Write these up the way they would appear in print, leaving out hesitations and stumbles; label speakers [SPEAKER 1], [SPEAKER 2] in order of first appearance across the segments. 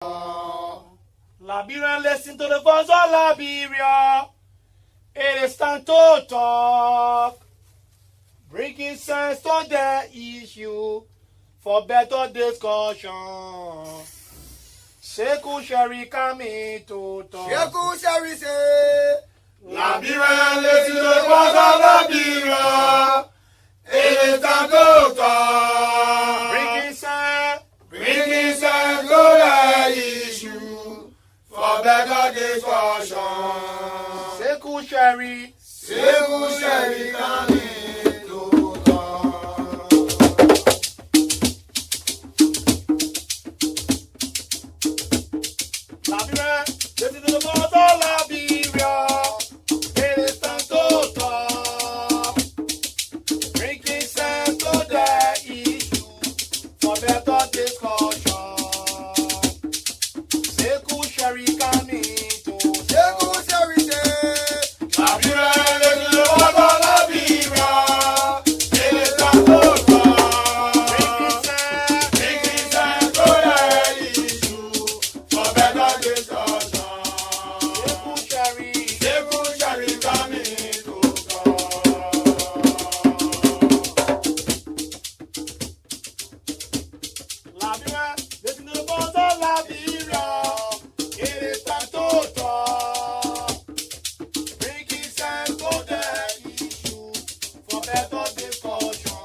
[SPEAKER 1] Liberia, listen to the voice of Liberia. It is time to talk. Bringing sense to the issue for better discussion. Sheku Sherry coming to talk.
[SPEAKER 2] Sheku Sherry say,
[SPEAKER 1] Liberia, listen to the voice of Liberia. It is time to talk. Bringing sense to the issue for better discussion. Sheku Sherry coming to talk. Liberia, listen to the voice of Liberia. It is time to talk. Bringing sense to the issue for better discussion. Sheku Sherry coming to talk.
[SPEAKER 2] Sheku Sherry say,
[SPEAKER 1] Liberia, listen to the voice of Liberia. It is time to talk. Bringing sense to the issue for better discussion. Sheku Sherry coming to talk. Liberia, listen to the voice of Liberia. It is time to talk. Bringing sense to the issue for better discussion.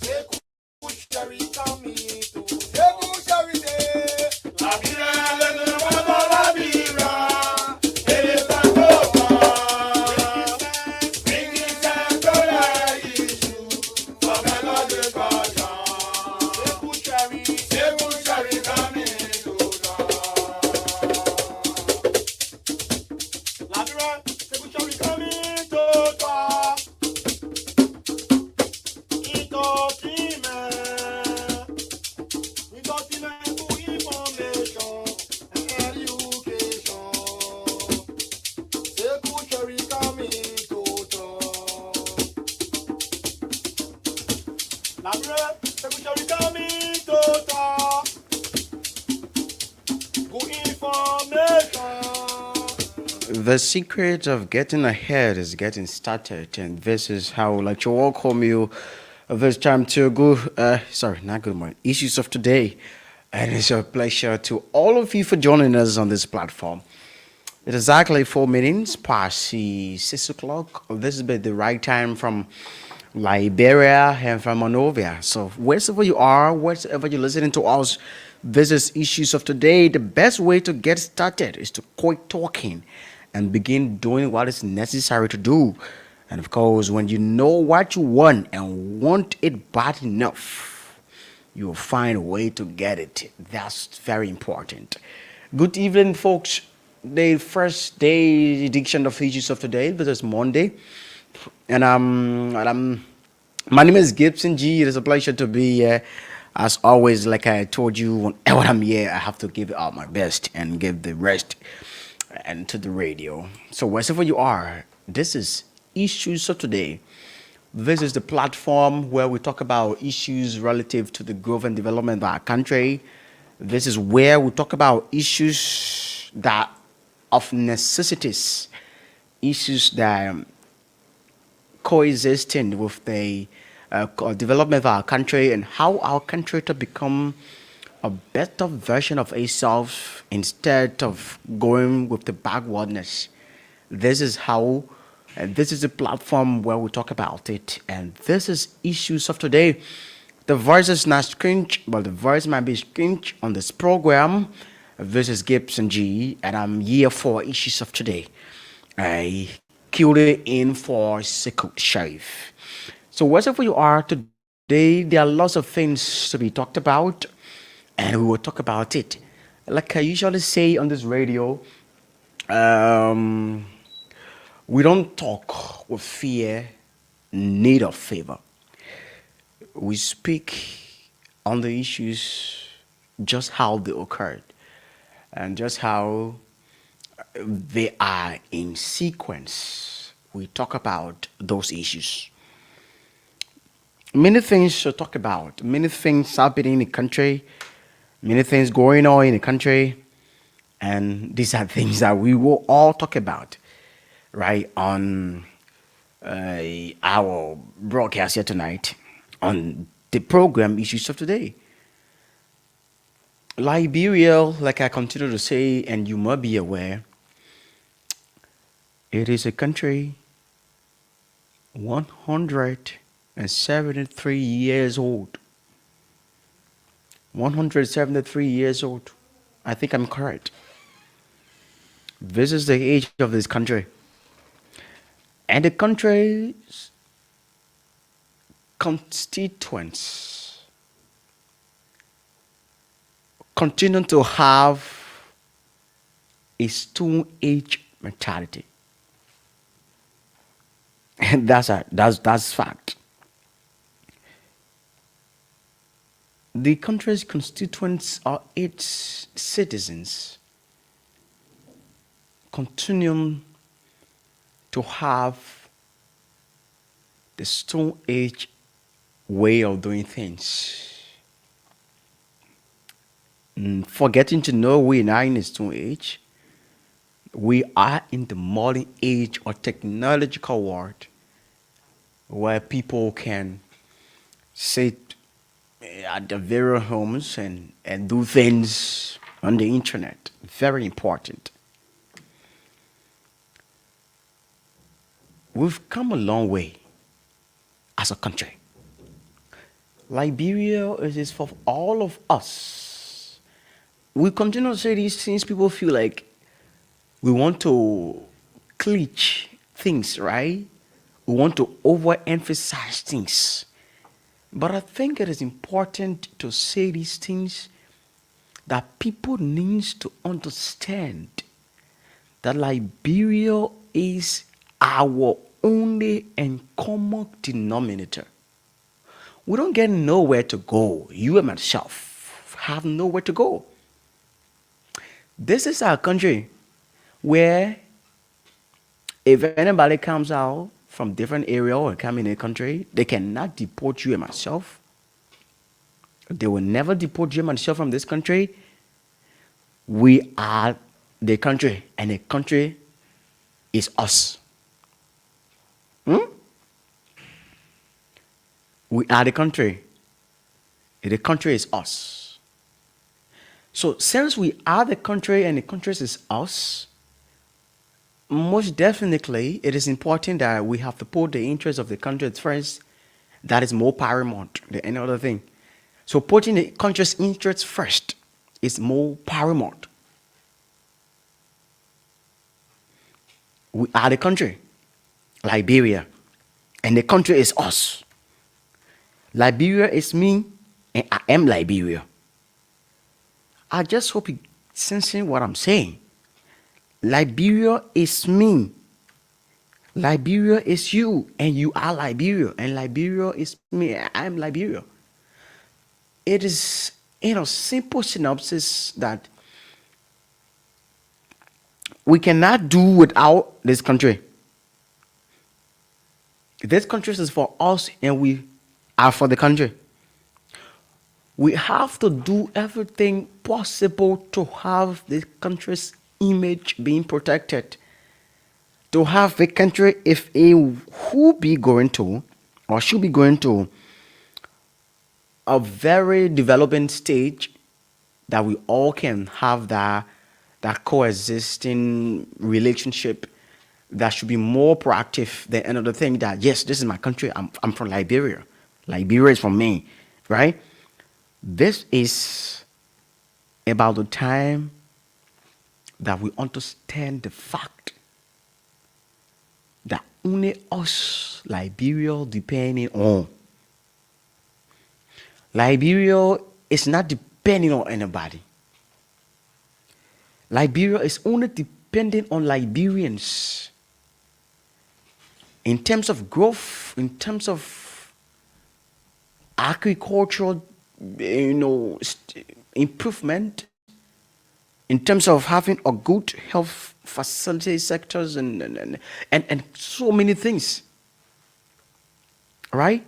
[SPEAKER 1] Sheku Sherry coming to talk.
[SPEAKER 2] Sheku Sherry say,
[SPEAKER 1] Liberia, listen to the voice of Liberia. It is time to talk. Bringing sense to the issue for better discussion. Sheku Sherry coming to talk. Liberia, Sheku Sherry coming to talk. Entertainment to information and education. Sheku Sherry coming to talk. Liberia, Sheku Sherry coming to talk. Good information.
[SPEAKER 3] The secret of getting ahead is getting started, and this is how I would like to welcome you this time to not good morning, issues of today. And it's a pleasure to all of you for joining us on this platform. It is exactly 4 minutes past 6 o'clock. This has been the right time from Liberia and from Monrovia. So wherever you are, wherever you're listening to us, this is issues of today. The best way to get started is to quit talking and begin doing what is necessary to do. And of course, when you know what you want and want it bad enough, you will find a way to get it. That's very important. Good evening, folks. The first day edition of issues of today. This is Monday, and my name is Gibson G. It is a pleasure to be here. As always, like I told you, whenever I'm here, I have to give it out my best and give the rest and to the radio. So wherever you are, this is issues of today. This is the platform where we talk about issues relative to the growth and development of our country. This is where we talk about issues that of necessities, issues that coexisting with the development of our country and how our country to become a better version of itself instead of going with the backwardness. This is how, and this is the platform where we talk about it. And this is issues of today. The voice is not strange, but the voice might be strange on this program. This is Gibson G, and I'm here for issues of today. I queued it in for Sheku Sherry. So wherever you are today, there are lots of things to be talked about, and we will talk about it. Like I usually say on this radio, we don't talk with fear, need of favor. We speak on the issues just how they occurred and just how they are in sequence. We talk about those issues. Many things to talk about. Many things happening in the country. Many things going on in the country, and these are things that we will all talk about, right, on our broadcast here tonight on the program Issues of Today. Liberia, like I continue to say, and you must be aware, it is a country 173 years old. 173 years old. I think I'm correct. This is the age of this country. And the country's constituents continue to have a stone age mentality. And that's fact. The country's constituents or its citizens continue to have the Stone Age way of doing things. Forgetting to know we are not in the Stone Age, we are in the modern age or technological world where people can sit at their various homes and do things on the internet. Very important. We've come a long way as a country. Liberia is for all of us. We continue to say these things, people feel like we want to clinch things, right? We want to overemphasize things. But I think it is important to say these things that people need to understand that Liberia is our only and common denominator. We don't get nowhere to go. You and myself have nowhere to go. This is our country where if anybody comes out from different area or come in a country, they cannot deport you and myself. They will never deport you and myself from this country. We are the country, and the country is us. We are the country. The country is us. So since we are the country and the country is us, most definitely it is important that we have to put the interest of the country first. That is more paramount than any other thing. So putting the country's interest first is more paramount. We are the country, Liberia, and the country is us. Liberia is me, and I am Liberia. I just hope you sensing what I'm saying. Liberia is me. Liberia is you, and you are Liberia, and Liberia is me, and I am Liberia. It is in a simple synopsis that we cannot do without this country. This country is for us, and we are for the country. We have to do everything possible to have the country's image being protected. To have the country, if a who be going to or should be going to a very developing stage, that we all can have that coexisting relationship that should be more proactive than another thing that, yes, this is my country, I'm from Liberia. Liberia is from me, right? This is about the time that we understand the fact that only us, Liberia, depending on. Liberia is not depending on anybody. Liberia is only dependent on Liberians. In terms of growth, in terms of agricultural, improvement, in terms of having a good health facility sectors and so many things, right?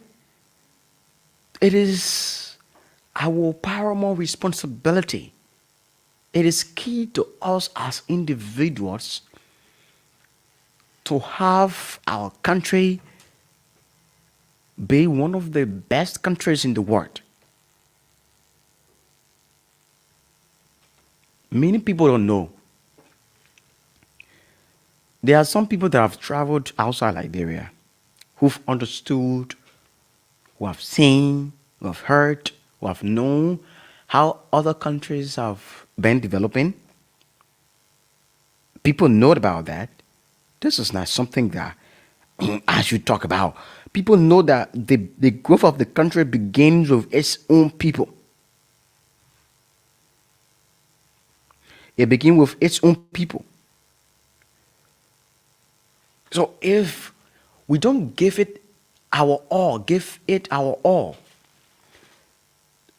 [SPEAKER 3] It is our paramount responsibility. It is key to us as individuals to have our country be one of the best countries in the world. Many people don't know. There are some people that have traveled outside Liberia who've understood, who have seen, who have heard, who have known how other countries have been developing. People know about that. This is not something that I should talk about. People know that the growth of the country begins with its own people. It begins with its own people. So if we don't give it our all,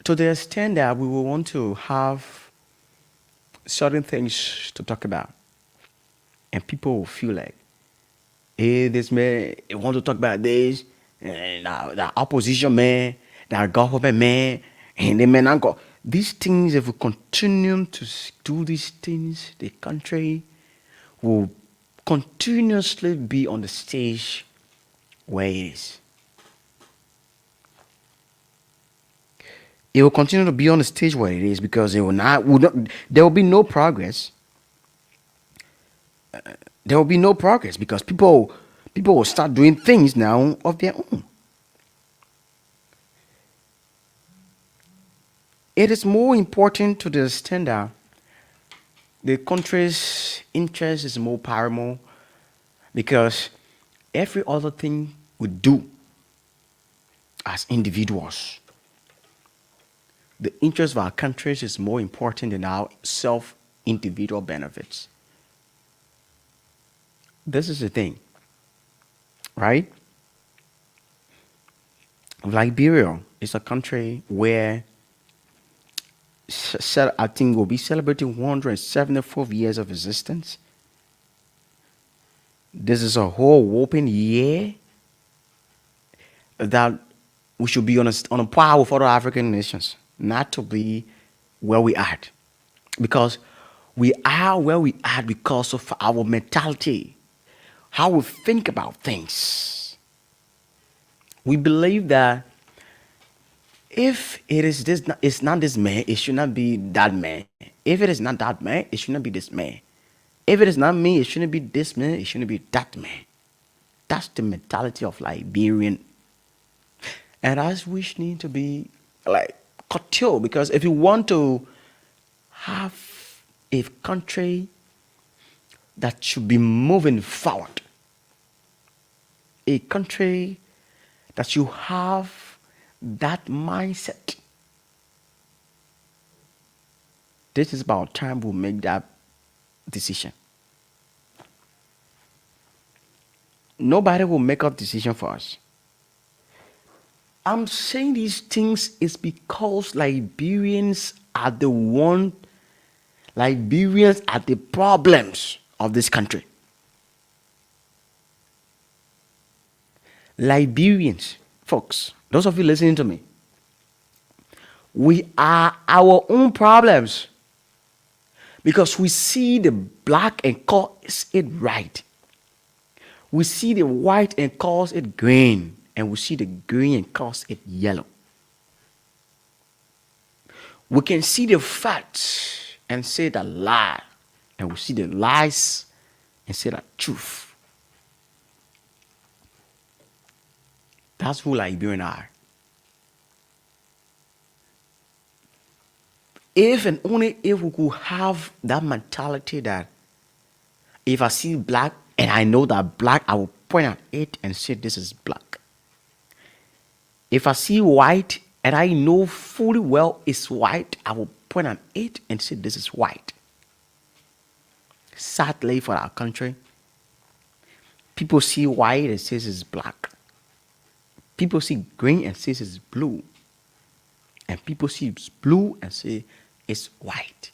[SPEAKER 3] to the extent that we will want to have certain things to talk about, and people will feel like, hey, this man want to talk about this, and the opposition man, the government man, and the man not go. These things, if we continue to do these things, the country will continuously be on the stage where it is. It will continue to be on the stage where it is because there will be no progress. There will be no progress because people will start doing things now of their own. It is more important to the extent that the country's interest is more paramount because every other thing we do as individuals, the interest of our countries is more important than our self-individual benefits. This is the thing, right? Liberia is a country where I think we'll be celebrating 174 years of existence. This is a whole whopping year that we should be on a par with other African nations, not to be where we are. Because we are where we are because of our mentality, how we think about things. We believe that if it is this, it's not this man, it should not be that man. If it is not that man, it should not be this man. If it is not me, it shouldn't be this man, it shouldn't be that man. That's the mentality of Liberian. And as we need to be like curtailed, because if you want to have a country that should be moving forward, a country that you have that mindset, this is about time we'll make that decision. Nobody will make a decision for us. I'm saying these things is because Liberians are the problems of this country. Liberians, folks, those of you listening to me, we are our own problems because we see the black and call it right. We see the white and calls it green, and we see the green and calls it yellow. We can see the facts and say the lie, and we see the lies and say the truth. That's who Liberians are. If and only if we could have that mentality that if I see black and I know that black, I will point at it and say this is black. If I see white and I know fully well it's white, I will point at it and say this is white. Sadly for our country, people see white and says it's black. People see green and says it's blue. And people see blue and say it's white.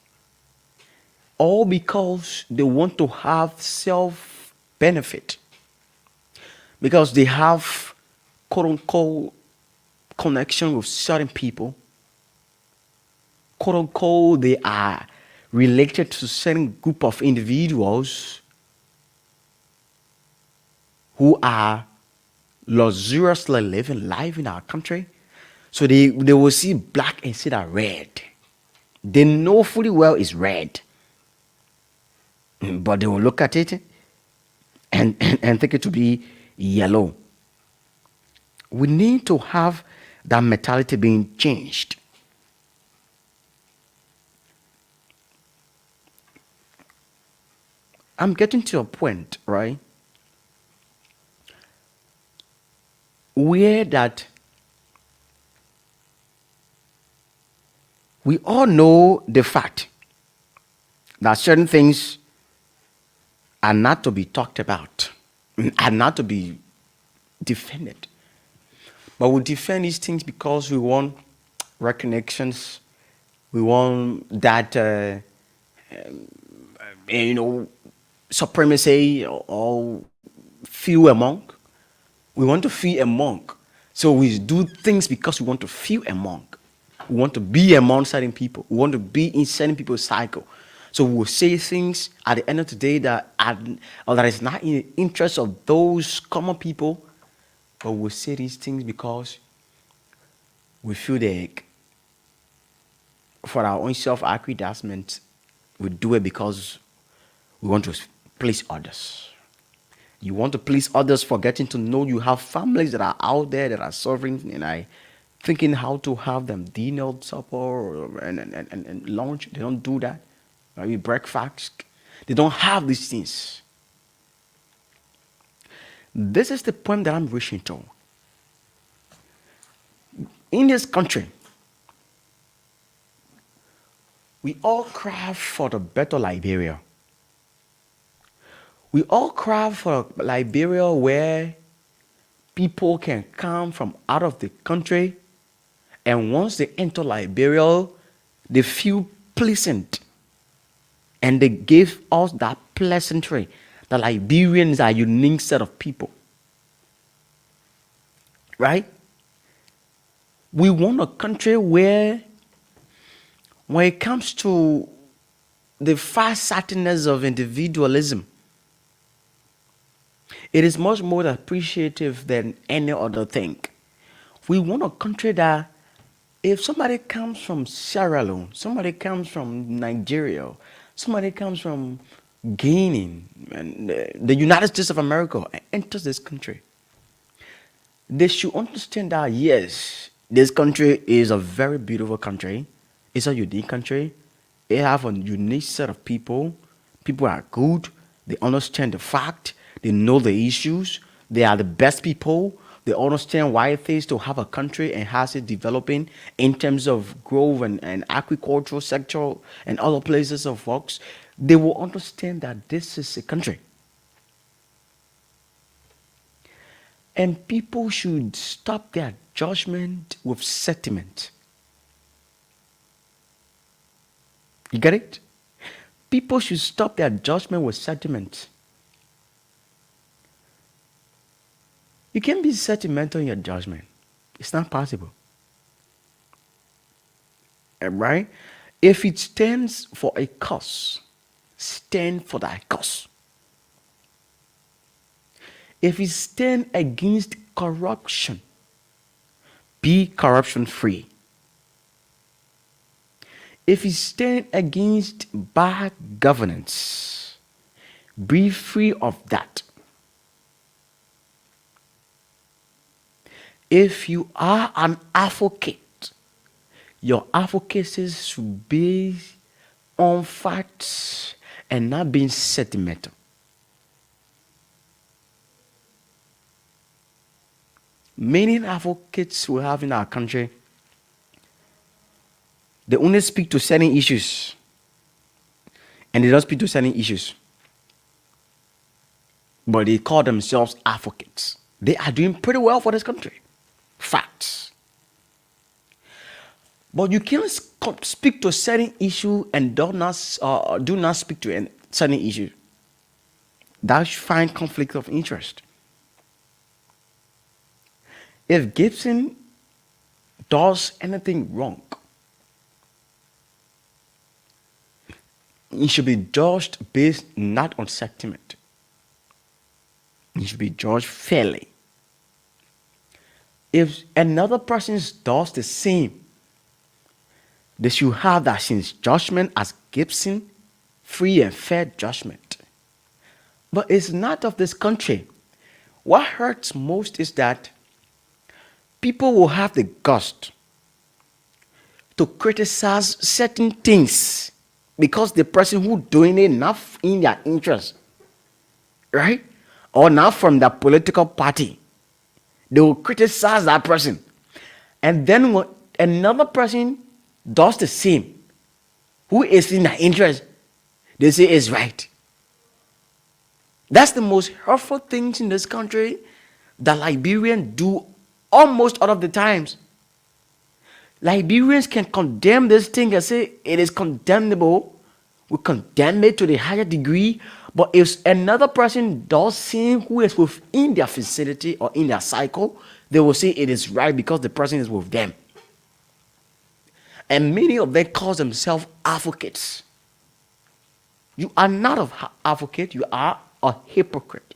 [SPEAKER 3] All because they want to have self-benefit. Because they have quote-unquote connection with certain people. quote unquote, they are related to certain group of individuals who are luxuriously living life in our country. So they will see black and see that red. They know fully well it's red. But they will look at it and think it to be yellow. We need to have that mentality being changed. I'm getting to a point, right? Where that we all know the fact that certain things are not to be talked about, are not to be defended. But we defend these things because we want recognitions, we want that, you know, supremacy or feel among. We want to feel among. So we do things because we want to feel among. We want to be among certain people. We want to be in certain people's cycle. So we will say things at the end of the day that is not in the interest of those common people, but we'll say these things because we feel like for our own self-aggrandizement, we do it because we want to please others. You want to please others, forgetting to know you have families that are out there that are suffering, and I thinking how to have them dinner, supper, and lunch. They don't do that. Maybe breakfast. They don't have these things. This is the point that I'm reaching to. In this country, we all cry for the better Liberia. We all cry for Liberia where people can come from out of the country, and once they enter Liberia, they feel pleasant. And they give us that pleasantry. The Liberians are a unique set of people. Right? We want a country where, when it comes to the far-sightedness of individualism, it is much more appreciative than any other thing. We want a country that if somebody comes from Sierra Leone, somebody comes from Nigeria, somebody comes from Guinea, and the United States of America, and enters this country, they should understand that yes, this country is a very beautiful country. It's a unique country. It have a unique set of people. People are good. They understand the fact. They know the issues. They are the best people. They understand why it is to have a country and has it developing in terms of growth and agricultural sector and other places of works. They will understand that this is a country. And people should stop their judgment with sentiment. You get it? People should stop their judgment with sentiment. You can't be sentimental in your judgment. It's not possible. Right? If it stands for a cause, stand for that cause. If it stands against corruption, be corruption free. If it stands against bad governance, be free of that. If you are an advocate, your advocacy should be on facts and not being sentimental. Many advocates we have in our country, they only speak to certain issues and they don't speak to certain issues. But they call themselves advocates. They are doing pretty well for this country. Facts. But you can't speak to certain issue and do not speak to any certain issue. That should find conflict of interest. If Gibson does anything wrong, It should be judged based not on sentiment. It should be judged fairly. If another person does the same, they should have that sin's judgment as Gibson, free and fair judgment. But it's not of this country. What hurts most is that people will have the gust to criticize certain things because the person who doing it not in their interest, right? Or not from the political party. They will criticize that person. And then when another person does the same, who is in their interest, they say is right. That's the most hurtful things in this country that Liberians do almost all of the times. Liberians can condemn this thing and say it is condemnable. We condemn it to the higher degree. But if another person does same who is within their vicinity or in their cycle, they will say it is right because the person is with them. And many of them call themselves advocates. You are not an advocate, you are a hypocrite.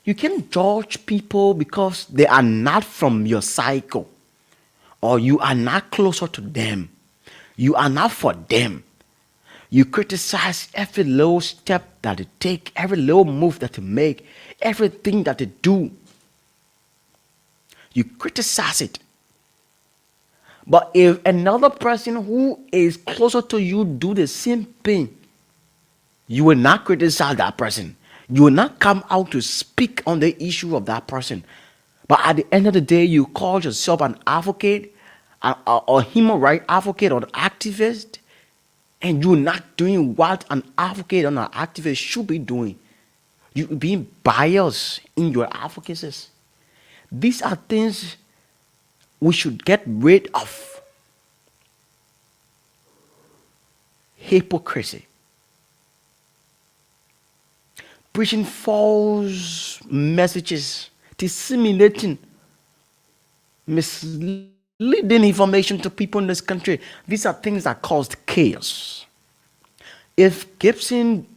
[SPEAKER 3] You can't judge people because they are not from your cycle or you are not closer to them. You are not for them. You criticize every little step that they take, every little move that they make, everything that they do. You criticize it. But if another person who is closer to you do the same thing, you will not criticize that person. You will not come out to speak on the issue of that person. But at the end of the day, you call yourself an advocate, a human rights advocate or an activist, and you're not doing what an advocate or an activist should be doing. You're being biased in your advocacies. These are things we should get rid of. Hypocrisy. Preaching false messages, disseminating misleading information to people in this country. These are things that caused chaos. If Gibson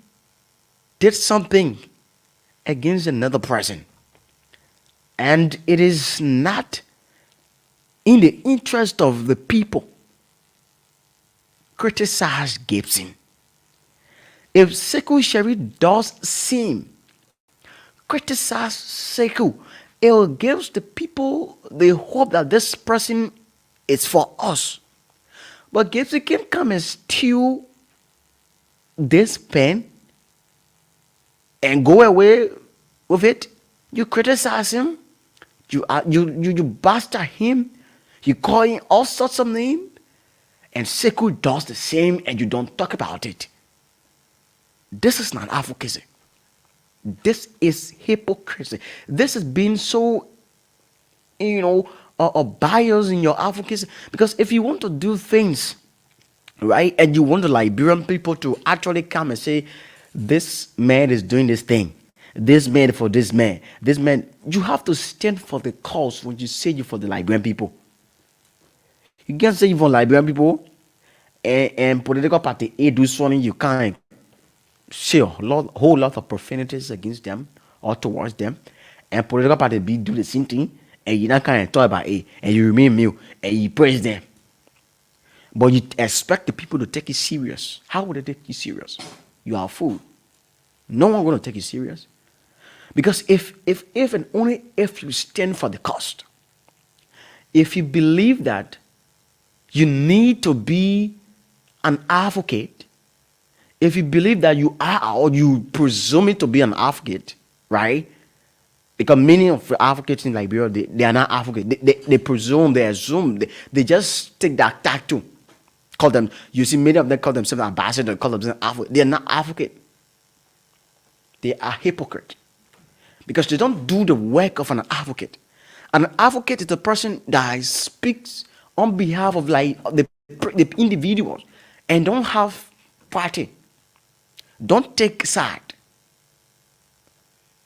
[SPEAKER 3] did something against another person and it is not in the interest of the people, criticize Gibson. If Sekou Sherry does same, criticize Sekou. It gives the people the hope that this person is for us. But Gibson can come and steal this pen and go away with it. You criticize him, you bastard him, you call him all sorts of names, and Sekou does the same and you don't talk about it. This is not advocacy. This is hypocrisy. This is being so, a bias in your advocacy. Because if you want to do things, right, and you want the Liberian people to actually come and say, this man is doing this thing, this man for this man, you have to stand for the cause when you say you for the Liberian people. You can't say you for Liberian people and political party A do something you can't. Say a whole lot of profanities against them or towards them, and political party B do the same thing, and you not kind of talk about it, and you remain mute, and you praise them. But you expect the people to take it serious. How would they take you serious? You are a fool. No one going to take you serious. Because if and only if you stand for the cost, if you believe that you need to be an advocate, if you believe that you are or you presume to be an advocate, right? Because many of the advocates in Liberia, they are not advocates. They presume, they assume, they just take that tattoo. Call them, you see, many of them call themselves ambassadors, call themselves advocate. They are not advocate. They are hypocrite. Because they don't do the work of an advocate. An advocate is a person that speaks on behalf of the individuals and don't have party. Don't take side.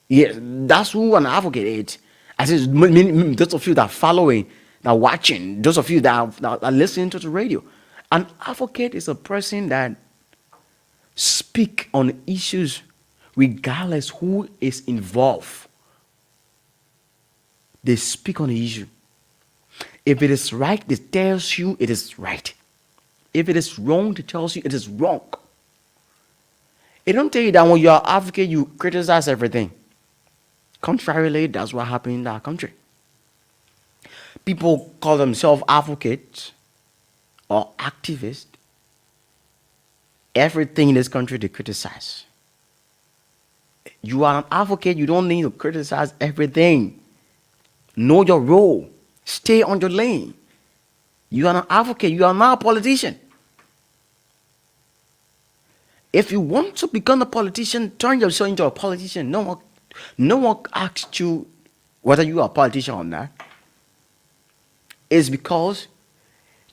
[SPEAKER 3] Yes, that's who an advocate is. I said, those of you that are following, that are watching, those of you that are listening to the radio. An advocate is a person that speak on issues regardless who is involved. They speak on the issue. If it is right, it tells you it is right. If it is wrong, it tells you it is wrong. It don't tell you that when you are advocate, you criticize everything. Contrarily, that's what happened in that country. People call themselves advocates or activists. Everything in this country they criticize. You are an advocate, you don't need to criticize everything. Know your role. Stay on your lane. You are an advocate, you are not a politician. If you want to become a politician, turn yourself into a politician. No one asks you whether you are a politician or not. It's because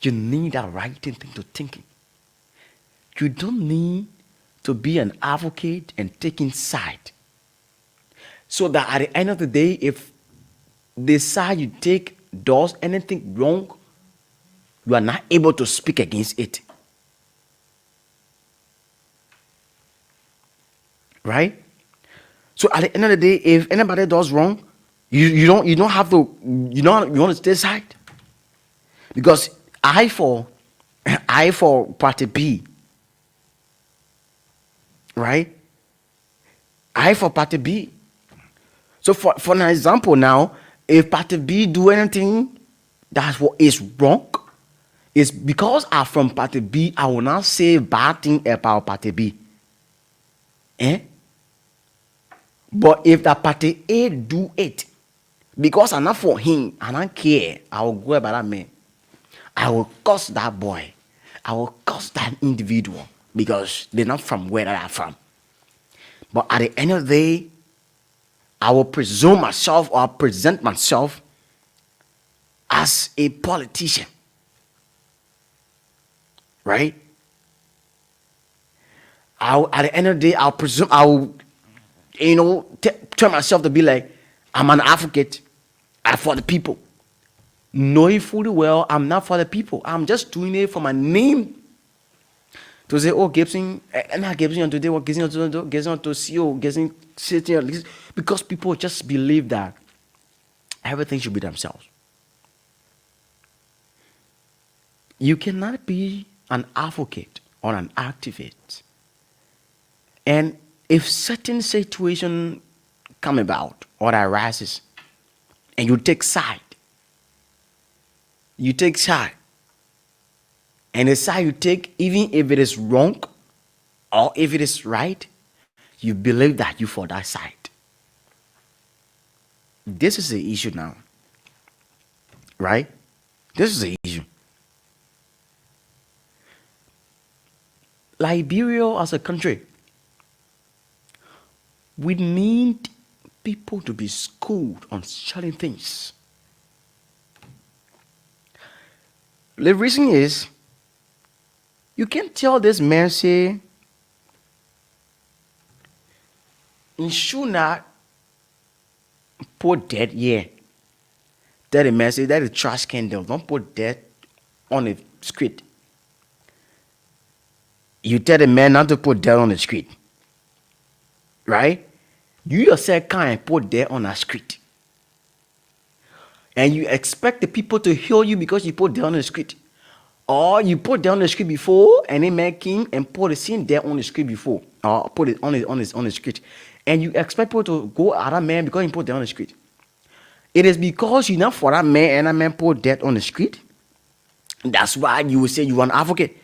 [SPEAKER 3] you need that right thing to thinking. You don't need to be an advocate and taking side. So that at the end of the day, if the side you take does anything wrong, you are not able to speak against it. Right? So at the end of the day, if anybody does wrong, you don't have to, you want to stay side. Because I for party B. Right? I for party B. So for an example now, if party B do anything that's what is wrong, it's because I'm from party B, I will not say bad thing about party B. But if the party A do it, because I'm not for him, I don't care, I will go about that man. I will curse that boy. I will curse that individual because they're not from where I'm from. But at the end of the day, I will presume myself or present myself as a politician. Right? At the end of the day, I'll presume I will, turn myself to be like, I'm an advocate. I'm for the people. Knowing fully well, I'm not for the people. I'm just doing it for my name. To say, oh, Gibson, and I Gibson today, what Gibson to CEO, Gibson sitting, because people just believe that everything should be themselves. You cannot be an advocate or an activist. And if certain situation come about or arises, and you take side, and the side you take, even if it is wrong or if it is right, you believe that you for that side. This is the issue now. Right? This is the issue. Liberia as a country, we need people to be schooled on certain things. The reason is, you can't tell this man, say, you should not put that here. Tell the man, say, that is trash candle. Don't put that on the street. You tell the man not to put that on the street. Right? You yourself can't put that on a street. And you expect the people to hear you because you put that on the street. Or you put that on the street before, and then man came and put the scene there on the street before. Or put it on the street. And you expect people to go at that man because he put that on the street. It is because you're not for that man and that man put that on the street. That's why you will say you are an advocate.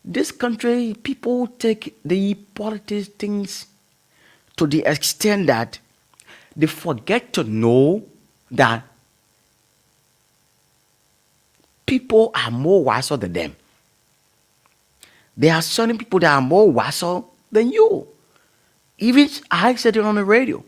[SPEAKER 3] This country, people take the politics things to the extent that they forget to know that people are more wiser than them. There are certain people that are more wiser than you. Even I said it on the radio.